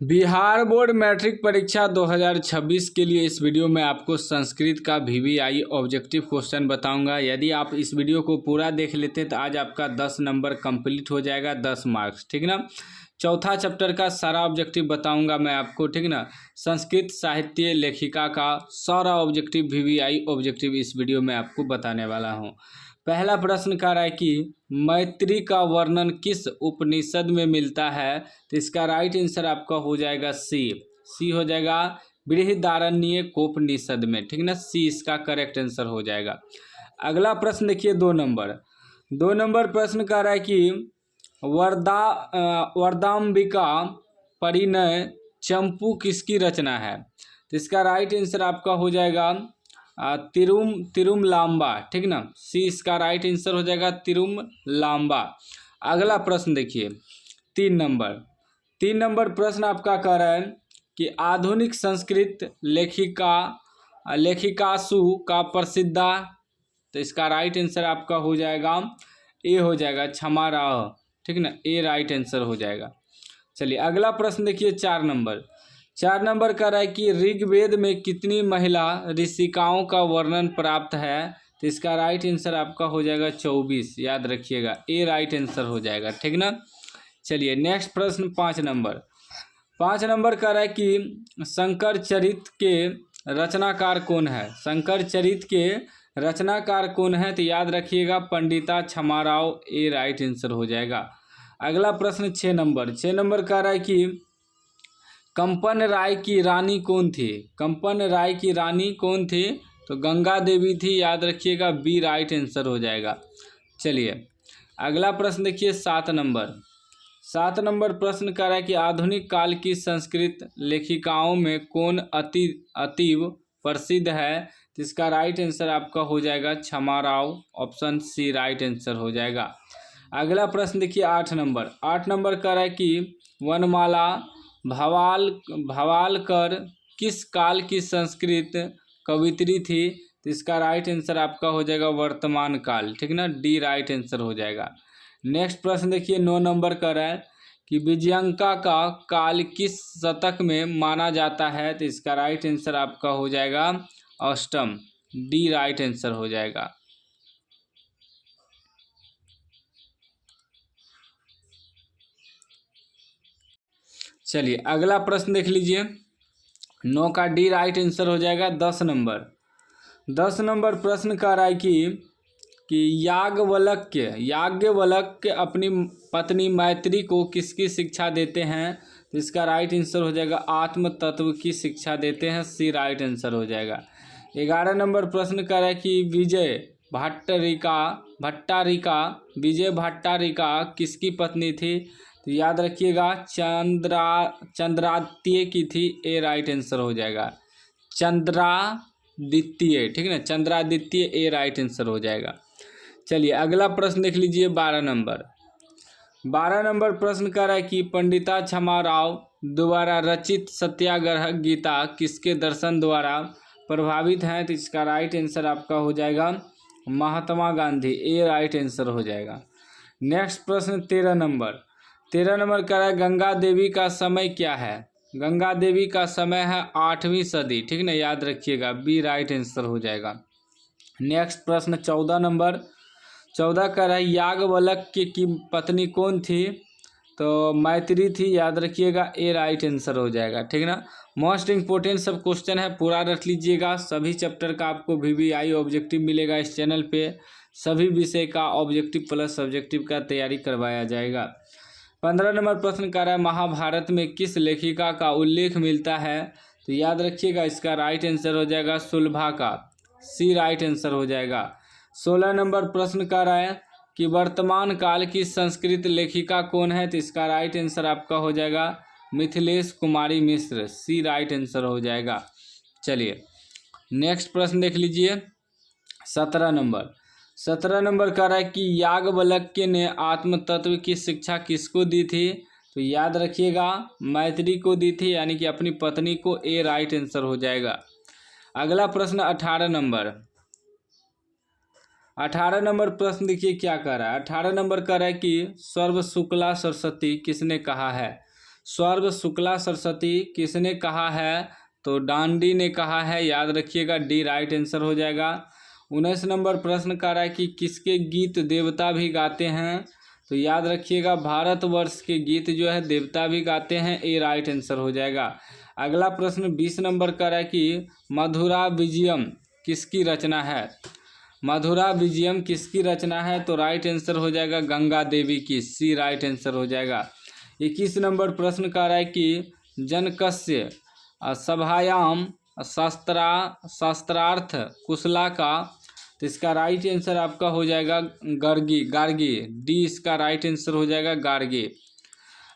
Bihar board matric परीक्षा 2026 के लिए इस वीडियो में आपको संस्कृत का वीवीआई ऑब्जेक्टिव क्वेश्चन बताऊंगा। यदि आप इस वीडियो को पूरा देख लेते तो आज आपका 10 नंबर कंप्लीट हो जाएगा, 10 मार्क्स, ठीक ना। चौथा चैप्टर का सारा ऑब्जेक्टिव बताऊंगा मैं आपको, ठीक ना। संस्कृत साहित्य लेखिका का सारा ऑब्जेक्टिव वीवीआई ऑब्जेक्टिव इस वीडियो में आपको बताने वाला हूँ। पहला प्रश्न कह रहा है कि मैत्री का वर्णन किस उपनिषद में मिलता है, तो इसका राइट आंसर आपका हो जाएगा सी हो जाएगा बृहदारण्यकोपनिषद में, ठीक ना। सी इसका करेक्ट आंसर हो जाएगा। अगला प्रश्न देखिए 2 नंबर प्रश्न कह रहा है कि वरदाम्बिका परिणय चंपू किसकी रचना है, तो इसका राइट आंसर आपका हो जाएगा तिरुमलांबा, ठीक ना। सी इसका राइट आंसर हो जाएगा तिरुमलांबा। अगला प्रश्न देखिए 3 नंबर प्रश्न आपका कह रहा है कि आधुनिक संस्कृत लेखिकासु का प्रसिद्ध, तो इसका राइट आंसर आपका हो जाएगा ए हो जाएगा क्षमा राव, ठीक ना। ए राइट आंसर हो जाएगा। चलिए अगला प्रश्न देखिए 4 नंबर कह रहा है कि ऋग्वेद में कितनी महिला ऋषिकाओं का वर्णन प्राप्त है, तो इसका राइट आंसर आपका हो जाएगा 24, याद रखिएगा ए राइट आंसर हो जाएगा, ठीक ना। चलिए नेक्स्ट प्रश्न 5 नंबर कह रहा है कि शंकर चरित के रचनाकार कौन है, शंकर चरित के रचनाकार कौन है, तो याद रखिएगा पंडिता क्षमाराव, ए राइट आंसर हो जाएगा। अगला प्रश्न 6 नंबर कह रहा है कि कंपन राय की रानी कौन थी, कंपन राय की रानी कौन थी, तो गंगा देवी थी, याद रखिएगा बी राइट आंसर हो जाएगा। चलिए अगला प्रश्न देखिए 7 नंबर प्रश्न कह रहा है कि आधुनिक काल की संस्कृत लेखिकाओं में कौन अतीव प्रसिद्ध है, तो इसका राइट आंसर आपका हो जाएगा Kshama Rao, option C right answer हो जाएगा। अगला प्रश्न देखिए 8 नंबर कह रहा है कि वनमाला भावालकर किस काल की संस्कृत कवित्री थी, तो इसका राइट आंसर आपका हो जाएगा वर्तमान काल, ठीक ना, डी राइट आंसर हो जाएगा। नेक्स्ट प्रश्न देखिए 9 नंबर का है कि विजयंका का काल किस शतक में माना जाता है, तो इसका राइट आंसर आपका हो जाएगा अष्टम, डी राइट आंसर हो जाएगा। चलिए अगला प्रश्न देख लीजिए 9 का डी राइट आंसर हो जाएगा। 10 नंबर प्रश्न कह रहा है कि याज्ञवल्क्य अपनी पत्नी मैत्री को किसकी शिक्षा देते हैं, तो इसका राइट आंसर हो जाएगा आत्म तत्व की शिक्षा देते हैं, सी राइट आंसर हो जाएगा। 11 नंबर प्रश्न कह रहा है कि विजय भट्टारिका किसकी पत्नी थी, तो याद रखिएगा चंद्रादित्य की थी, ए राइट आंसर हो जाएगा चंद्रादित्य, ठीक है ना, चंद्रादित्य, ए राइट आंसर हो जाएगा। चलिए अगला प्रश्न देख लीजिए 12 नंबर प्रश्न कह रहा है कि पंडिता क्षमा राव द्वारा रचित सत्याग्रह गीता किसके दर्शन द्वारा प्रभावित है, तो इसका राइट आंसर आपका हो जाएगा महात्मा गांधी, ए राइट आंसर हो जाएगा। नेक्स्ट प्रश्न 13 नंबर कह रहा है गंगा देवी का समय क्या है, गंगा देवी का समय है 8वीं सदी, ठीक ना, याद रखिएगा बी राइट आंसर हो जाएगा। नेक्स्ट प्रश्न 14 कह रहा है याज्ञवल्क्य की पत्नी कौन थी, तो मैत्री थी, याद रखिएगा ए राइट आंसर हो जाएगा, ठीक ना। मोस्ट इंपोर्टेंट सब क्वेश्चन है, पूरा रख लीजिएगा। सभी चैप्टर का आपको वीवीआई ऑब्जेक्टिव मिलेगा इस चैनल पे, सभी विषय का ऑब्जेक्टिव प्लस सब्जेक्टिव का तैयारी करवाया जाएगा। 15 नंबर प्रश्न कह रहा है महाभारत में किस लेखिका का उल्लेख मिलता है, तो याद रखिएगा इसका राइट आंसर हो जाएगा सुलभा का, सी राइट आंसर हो जाएगा। 16 नंबर प्रश्न कह रहा है कि वर्तमान काल की संस्कृत लेखिका कौन है, तो इसका राइट आंसर आपका हो जाएगा मिथिलेश कुमारी मिश्र, सी राइट आंसर हो जाएगा। चलिए नेक्स्ट प्रश्न देख लीजिए 17 नंबर कह रहा है कि याज्ञवल्क्य ने आत्म तत्व की शिक्षा किसको दी थी, तो याद रखिएगा मैत्री को दी थी, यानी कि अपनी पत्नी को, ए राइट आंसर हो जाएगा। अगला प्रश्न 18 नंबर प्रश्न देखिए क्या कह रहा है। 18 नंबर कह रहा है कि सर्व शुक्ला सरस्वती किसने कहा है, सर्व शुक्ला सरस्वती किसने कहा है? तो डांडी ने कहा है, याद रखिएगा, डी राइट आंसर हो जाएगा। 19 नंबर प्रश्न कर रहा है कि किसके गीत देवता भी गाते हैं? तो याद रखिएगा, भारतवर्ष के गीत जो है देवता भी गाते हैं, ए राइट आंसर हो जाएगा। अगला प्रश्न 20 नंबर का है कि मधुरा विजयम किसकी रचना है? मधुरा विजयम किसकी रचना है? तो राइट आंसर हो जाएगा गंगा देवी की, सी राइट आंसर हो जाएगा। 21 नंबर प्रश्न का है कि जनकस्य सभायाम शास्त्रार्थ कुशला का, तो इसका राइट आंसर आपका हो जाएगा गार्गी, डी इसका राइट आंसर हो जाएगा गार्गी।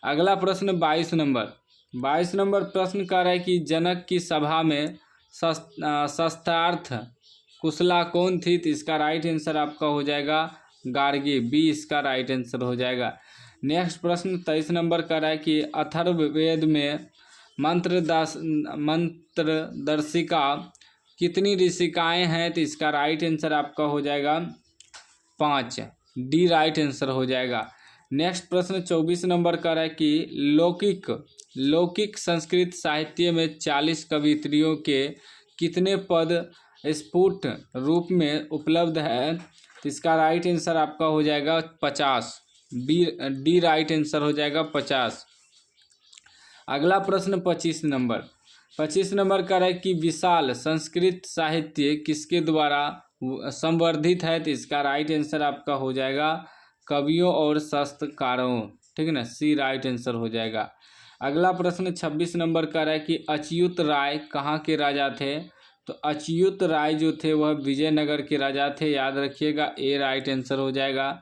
अगला प्रश्न 22 नंबर प्रश्न का है कि जनक की सभा में शास्त्रार्थ कुशला कौन थी? तो इसका राइट आंसर आपका हो जाएगा गार्गी, बी इसका राइट आंसर हो जाएगा। नेक्स्ट प्रश्न 23 नंबर का है कि अथर्ववेद में मंत्रदर्शिका कितनी ऋषिकाएँ हैं? तो इसका राइट आंसर आपका हो जाएगा 5, डी राइट आंसर हो जाएगा। नेक्स्ट प्रश्न 24 नंबर का है कि लौकिक संस्कृत साहित्य में 40 कवित्रियों के कितने पद स्फुट रूप में उपलब्ध है? तो इसका राइट आंसर आपका हो जाएगा 50, डी राइट आंसर हो जाएगा 50। अगला प्रश्न 25 नंबर का है कि विशाल संस्कृत साहित्य किसके द्वारा संवर्धित है? तो इसका राइट आंसर आपका हो जाएगा कवियों और शास्त्रकारों, ठीक है ना, सी राइट आंसर हो जाएगा। अगला प्रश्न 26 नंबर का है कि अच्युत राय कहाँ के राजा थे? तो अच्युत राय जो थे वह विजयनगर के राजा थे, याद रखिएगा, ए राइट आंसर हो जाएगा।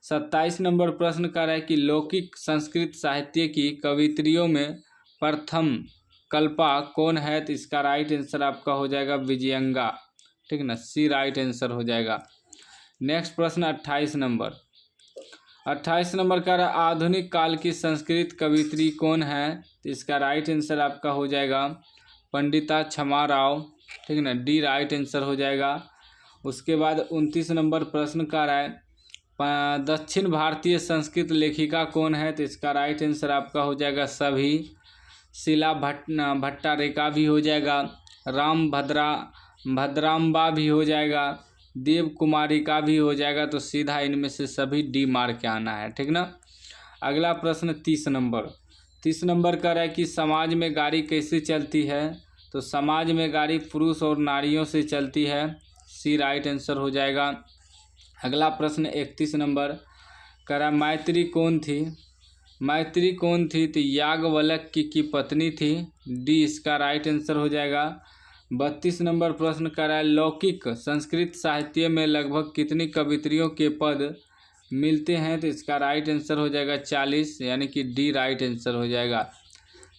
27 नंबर प्रश्न का है कि लौकिक संस्कृत साहित्य की कवित्रियों में प्रथम कल्पा कौन है? तो इसका राइट आंसर आपका हो जाएगा विजयंगा, ठीक है ना, सी राइट आंसर हो जाएगा। नेक्स्ट प्रश्न 28 नंबर का आधुनिक काल की संस्कृत कवित्री कौन है? तो इसका राइट आंसर आपका हो जाएगा पंडिता क्षमा राव, ठीक है ना, डी राइट आंसर हो जाएगा। उसके बाद 29 नंबर प्रश्न का है दक्षिण भारतीय संस्कृत लेखिका कौन है? तो इसका राइट आंसर आपका हो जाएगा सभी, शिला भट्टारेखा भी हो जाएगा, भद्राम्बा भी हो जाएगा, देव कुमारी का भी हो जाएगा, तो सीधा इनमें से सभी डी मार्क के आना है, ठीक ना। अगला प्रश्न 30 नंबर का है कि समाज में गाड़ी कैसे चलती है? तो समाज में गाड़ी पुरुष और नारियों से चलती है, सी राइट आंसर हो जाएगा। अगला प्रश्न 31 नंबर का मैत्री कौन थी? तो याज्ञवल्क्य की पत्नी थी, डी इसका राइट आंसर हो जाएगा। 32 नंबर प्रश्न का है लौकिक संस्कृत साहित्य में लगभग कितनी कवित्रियों के पद मिलते हैं? तो इसका राइट आंसर हो जाएगा 40, यानी कि डी राइट आंसर हो जाएगा।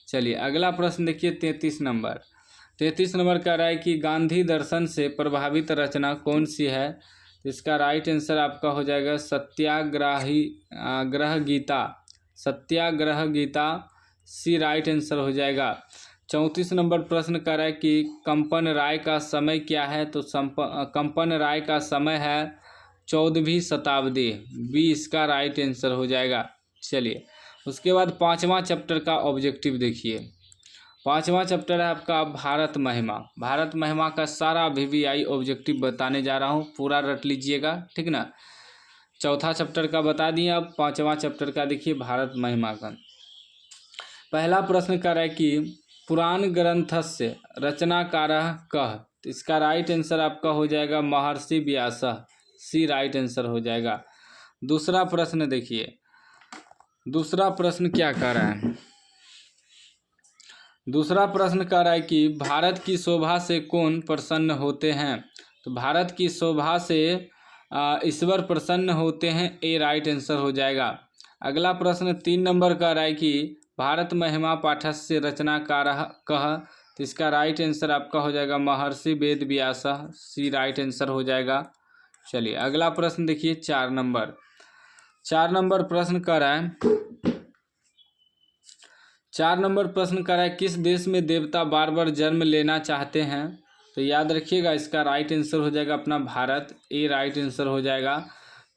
चलिए अगला प्रश्न देखिए 33 नंबर का है कि गांधी दर्शन से प्रभावित रचना कौन सी है? तो इसका राइट आंसर आपका हो जाएगा सत्याग्रह गीता, सी राइट आंसर हो जाएगा। 34 नंबर प्रश्न कर रहा है कि कंपन राय का समय क्या है? तो कंपन राय का समय है 14वीं शताब्दी, बी इसका राइट आंसर हो जाएगा। चलिए उसके बाद 5वां चैप्टर का ऑब्जेक्टिव देखिए। 5वां चैप्टर है आपका भारत महिमा का सारा VVI ऑब्जेक्टिव बताने जा रहा हूँ, पूरा रट लीजिएगा, ठीक ना। चौथा चैप्टर का बता दिए, अब 5वां चैप्टर का देखिए भारत महिमा का। पहला प्रश्न कर रहा है कि पुराण ग्रंथस्य रचनाकारः कः? तो इसका राइट आंसर आपका हो जाएगा महर्षि व्यासः, सी राइट आंसर हो जाएगा। दूसरा प्रश्न देखिए, दूसरा प्रश्न क्या कर रहा है? दूसरा प्रश्न कर रहा है कि भारत की शोभा से कौन प्रसन्न होते हैं? तो भारत की शोभा से ईश्वर प्रसन्न होते हैं, ए राइट आंसर हो जाएगा। अगला प्रश्न 3 नंबर का है कि भारत महिमा पाठस्य रचनाकारः कः? तो इसका राइट आंसर आपका हो जाएगा महर्षि वेद व्यासः, सी राइट आंसर हो जाएगा। चलिए अगला प्रश्न देखिए 4 नंबर प्रश्न कर रहा है, 4 नंबर प्रश्न कर रहा है किस देश में देवता बार बार जन्म लेना चाहते हैं? तो याद रखिएगा इसका राइट आंसर हो जाएगा अपना भारत, ए राइट आंसर हो जाएगा।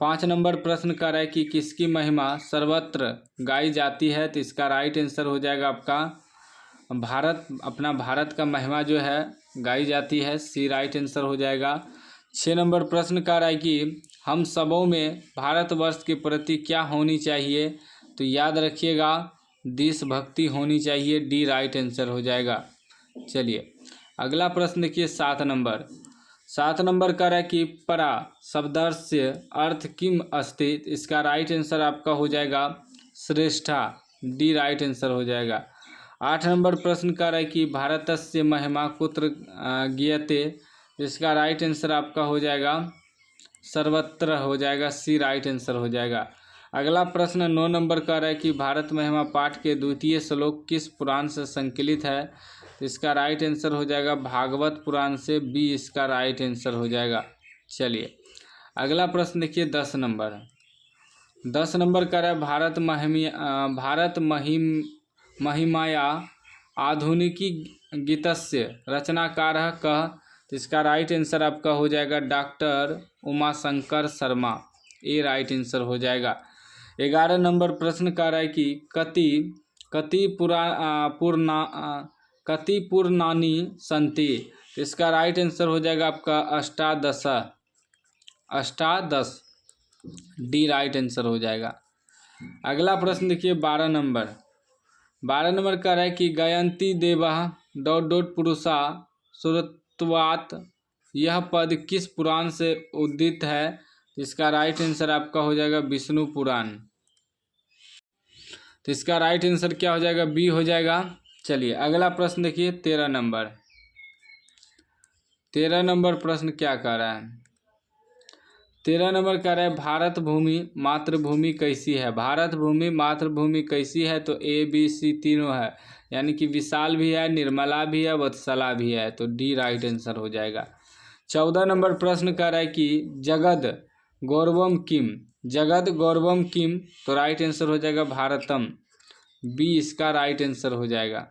5 नंबर प्रश्न कर रहा है कि किसकी महिमा सर्वत्र गाई जाती है, तो इसका राइट आंसर हो जाएगा आपका भारत। अपना भारत का महिमा जो है गाई जाती है, सी राइट आंसर हो जाएगा। 6 नंबर प्रश्न कर रहा है कि हम सबों में भारतवर्ष के प्रति क्या होनी चाहिए, तो याद रखिएगा देशभक्ति होनी चाहिए, डी राइट आंसर हो जाएगा। चलिए अगला प्रश्न देखिए 7 नंबर का है कि परा शब्दार्थ से अर्थ किम अस्ति, इसका राइट आंसर आपका हो जाएगा श्रेष्ठा, डी राइट आंसर हो जाएगा। 8 नंबर प्रश्न का है कि भारतस्य महिमा कुत्र गीयते, इसका राइट आंसर आपका हो जाएगा सर्वत्र हो जाएगा, सी राइट आंसर हो जाएगा। अगला प्रश्न 9 नंबर का है कि भारत महिमा पाठ के द्वितीय श्लोक किस पुराण से संकलित है, तो इसका राइट आंसर हो जाएगा भागवत पुराण से, बी इसका राइट आंसर हो जाएगा। चलिए अगला प्रश्न देखिए 10 नंबर का है भारत महिमाया आधुनिकी गीतस्य रचनाकारः कः, तो इसका राइट आंसर आपका हो जाएगा डॉक्टर उमाशंकर शर्मा, ए राइट आंसर हो जाएगा। 11 नंबर प्रश्न का है कि कति पुराणानि सन्ति, तो इसका राइट आंसर हो जाएगा आपका अष्टादश, डी राइट आंसर हो जाएगा। अगला प्रश्न देखिए 12 नंबर का है कि गायन्ति देवः ... पुरुषा सुरत्वात्, यह पद किस पुराण से उद्दित है, इसका राइट आंसर आपका हो जाएगा विष्णु पुराण, तो इसका राइट आंसर क्या हो जाएगा, बी हो जाएगा। चलिए अगला प्रश्न देखिए 13 नंबर प्रश्न क्या कह रहा है, 13 नंबर कह रहा है भारत भूमि मातृभूमि कैसी है, भारत भूमि मातृभूमि कैसी है, तो ए बी सी तीनों है, यानी कि विशाल भी है, निर्मला भी है, वत्सला भी है, तो डी राइट आंसर हो जाएगा। 14 नंबर प्रश्न कह रहा है कि जगद गौरवम किम, तो राइट आंसर हो जाएगा भारतम, बी इसका राइट आंसर हो जाएगा।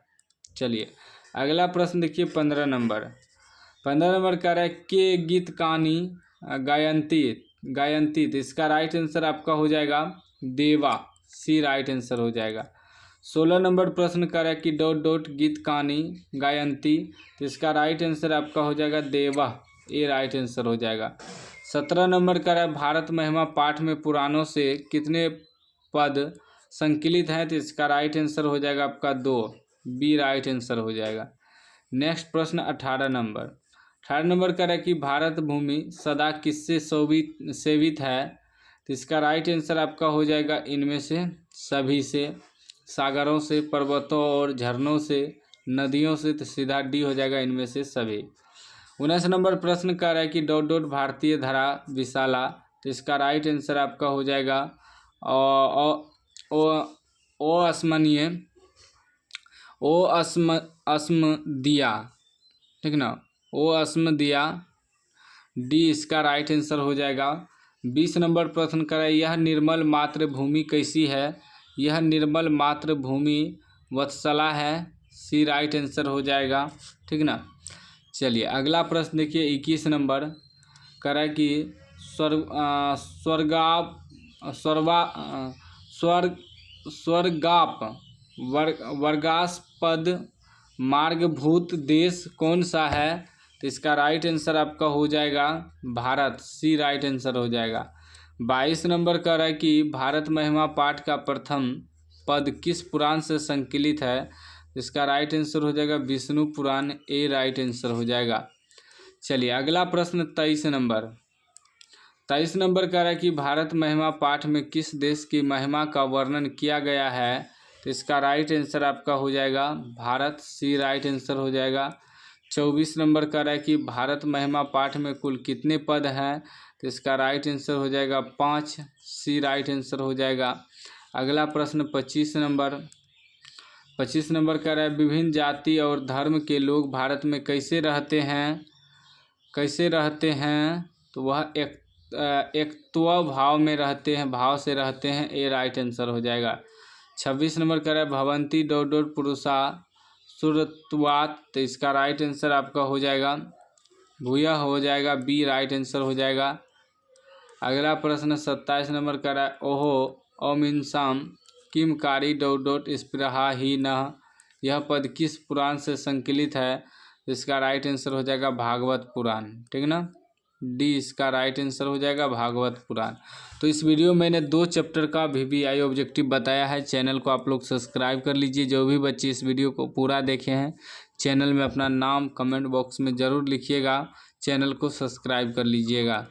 चलिए अगला प्रश्न देखिए 15 नंबर कह रहा है के गीत कहानी गायन्ति, तो इसका राइट आंसर आपका हो जाएगा देवा, सी राइट आंसर हो जाएगा। 16 नंबर प्रश्न कह रहा है कि ... गीत कहानी गायन्ति, तो इसका राइट आंसर आपका हो जाएगा देवा, ए राइट आंसर हो जाएगा। 17 नंबर कह रहा है भारत महिमा पाठ में पुराणों से कितने पद संकलित हैं, तो इसका राइट आंसर हो जाएगा आपका 2, बी राइट आंसर हो जाएगा। नेक्स्ट प्रश्न 18 नंबर कह रहा है कि भारत भूमि सदा किससे सेवित है, तो इसका राइट आंसर आपका हो जाएगा इनमें से सभी से, सागरों से, पर्वतों और झरनों से, नदियों से, तो सीधा डी हो जाएगा इनमें से सभी। 19 नंबर प्रश्न कह रहा है कि ... भारतीय धरा विशाला, तो इसका राइट आंसर आपका हो जाएगा अस्मदिया, ठीक ना, अस्मदिया, डी इसका राइट आंसर हो जाएगा। 20 नंबर प्रश्न कर रहा है यह निर्मल मातृभूमि कैसी है, यह निर्मल मातृभूमि वत्सला है, सी राइट आंसर हो जाएगा, ठीक ना। चलिए अगला प्रश्न देखिए 21 नंबर कह रहा है कि स्वर्गाप वर्गास्पद मार्गभूत देश कौन सा है, तो इसका राइट आंसर आपका हो जाएगा भारत, सी राइट आंसर हो जाएगा। 22 नंबर कह रहा है कि भारत महिमा पाठ का प्रथम पद किस पुराण से संकलित है, इसका राइट आंसर हो जाएगा विष्णु पुराण, ए राइट आंसर हो जाएगा। चलिए अगला प्रश्न 23 नंबर कह रहा है कि भारत महिमा पाठ में किस देश की महिमा का वर्णन किया गया है, तो इसका राइट आंसर आपका हो जाएगा भारत, सी राइट आंसर हो जाएगा। 24 नंबर कह रहा है कि भारत महिमा पाठ में कुल कितने पद हैं, तो इसका राइट आंसर हो जाएगा 5, सी राइट आंसर हो जाएगा। अगला प्रश्न 25 नंबर कह रहा है विभिन्न जाति और धर्म के लोग भारत में कैसे रहते हैं, तो वह एकत्व भाव में रहते हैं, भाव से रहते हैं, ए राइट आंसर हो जाएगा। 26 नंबर कह रहा है भवंती ... पुरुषा सुरत्वात्, तो इसका राइट आंसर आपका हो जाएगा भूया हो जाएगा, बी राइट आंसर हो जाएगा। अगला प्रश्न 27 नंबर का रहा है, ओहो अमिनसाम किम कारी डोट स्पृहा ही न, यह पद किस पुराण से संकलित है? इसका राइट आंसर हो जाएगा भागवत पुराण। ठीक ना, डी इसका राइट आंसर हो जाएगा भागवत पुराण। तो इस वीडियो में मैंने 2 चैप्टर का VVI ऑब्जेक्टिव बताया है। चैनल को आप लोग सब्सक्राइब कर लीजिए। जो भी बच्चे इस वीडियो को पूरा देखे हैं, चैनल में अपना नाम कमेंट बॉक्स में ज़रूर लिखिएगा, चैनल को सब्सक्राइब कर लीजिएगा।